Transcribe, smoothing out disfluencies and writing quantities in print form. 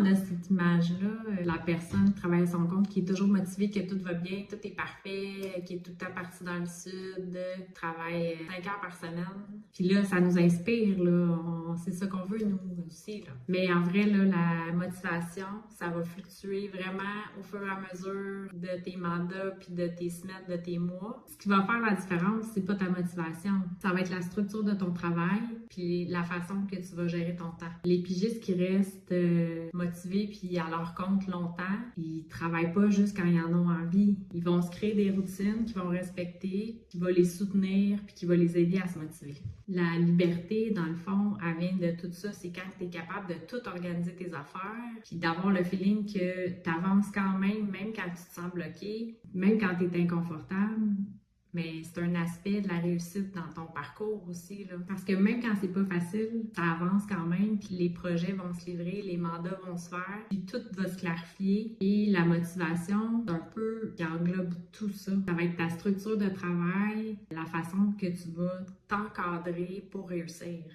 on a cette image-là, la personne qui travaille à son compte, qui est toujours motivée, que tout va bien, tout est parfait, qui est tout le temps partie dans le sud, qui travaille 5 heures par semaine. Puis là, ça nous inspire, là. C'est ça qu'on veut, nous aussi, là. Mais en vrai, là, la motivation, ça va fluctuer vraiment au fur et à mesure de tes mandats, puis de tes semaines, de tes mois. Ce qui va faire la différence, c'est pas ta motivation. Ça va être la structure de ton travail, puis la façon que tu vas gérer ton temps. Les pigistes qui restent motivés puis à leur compte longtemps, ils travaillent pas juste quand ils en ont envie. Ils vont se créer des routines qu'ils vont respecter, qui vont les soutenir puis qui vont les aider à se motiver. La liberté, dans le fond, elle vient de tout ça. C'est quand tu es capable de tout organiser tes affaires puis d'avoir le feeling que tu avances quand même quand tu te sens bloqué, même quand tu es inconfortable. Mais c'est un aspect de la réussite dans ton parcours aussi, là. Parce que même quand c'est pas facile, ça avance quand même, puis les projets vont se livrer, les mandats vont se faire, puis tout va se clarifier. Et la motivation, c'est un peu qui englobe tout ça. Ça va être ta structure de travail, la façon que tu vas t'encadrer pour réussir.